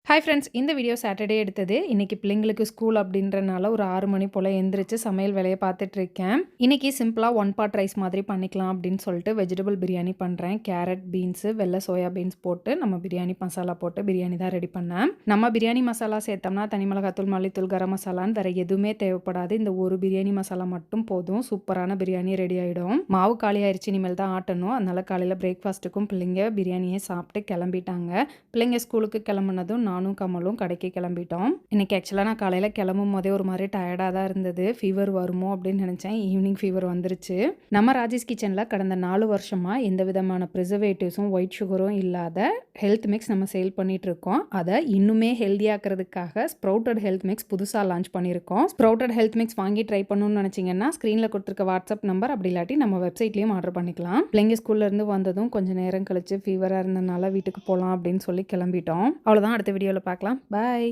Hi friends, இந்த video Saturday எடுத்தது. இன்னைக்கு பிள்ளைங்களுக்கு ஸ்கூல் அப்படின்றனால ஒரு 6 மணி போல் எந்திரிச்சு சமையல் வேலையை பார்த்துட்ருக்கேன். இன்னைக்கு சிம்பிளாக ஒன் பாட் ரைஸ் மாதிரி பண்ணிக்கலாம் அப்படின்னு சொல்லிட்டு வெஜிடபிள் பிரியாணி பண்ணுறேன். கேரட், பீன்ஸு, வெள்ளை சோயா பீன்ஸ் போட்டு நம்ம பிரியாணி மசாலா போட்டு பிரியாணி தான் ரெடி பண்ணேன். நம்ம பிரியாணி மசாலா சேர்த்தோம்னா தனி மிளகாத்தூள், மல்லித்தூள், கரம் மசாலான்னு வேறு எதுவுமே தேவைப்படாது. இந்த ஒரு பிரியாணி மசாலா மட்டும் போதும், சூப்பரான பிரியாணி ரெடி ஆகிடும். மாவு காலி ஆயிடுச்சு, இனிமேல் தான் ஆட்டணும். அதனால் காலையில் பிரேக்ஃபாஸ்ட்டுக்கும் பிள்ளைங்க பிரியாணியே சாப்பிட்டு கிளம்பிட்டாங்க. பிள்ளைங்க ஸ்கூலுக்கு கிளம்புனதும் நானும் கமலும் கடைக்கு கிளம்பிட்டோம். இன்னைக்கு ஆக்சுவலாக நான் காலையில் கிளம்பும் போதே ஒரு மாதிரி டயர்டாக தான் இருந்தது. ஃபீவர் வருமோ அப்படின்னு நினச்சேன். ஈவினிங் ஃபீவர் வந்துருச்சு. நம்ம ராஜேஷ் கிச்சனில் கடந்த 4 வருஷமாக எந்த விதமான ப்ரிசர்வேட்டிவ்ஸும் ஒயிட் சுகரும் இல்லாத ஹெல்த் மிக்ஸ் நம்ம சேல் பண்ணிட்டு இருக்கோம். அதை இன்னுமே ஹெல்த்தியாக்கிறதுக்காக ஸ்ப்ரவுட்டட் ஹெல்த் மிக்ஸ் புதுசாக லான்ச் பண்ணியிருக்கோம். ஸ்ப்ரவுட்டட் ஹெல்த் மிக்ஸ் வாங்கி ட்ரை பண்ணணும்னு நினச்சிங்கன்னா ஸ்க்ரீனில் கொடுத்துருக்க வாட்ஸ்அப் நம்பர், அப்படி இல்லாட்டி நம்ம வெப்சைட்லேயும் ஆர்டர் பண்ணிக்கலாம். பிள்ளைங்க ஸ்கூல்லேருந்து வந்ததும் கொஞ்சம் நேரம் கழிச்சு ஃபீவராக இருந்ததுனால வீட்டுக்கு போகலாம் அப்படின்னு சொல்லி கிளம்பிட்டோம். அவ்வளோதான், அடுத்த வீடியோவில் பார்க்கலாம். பாய்.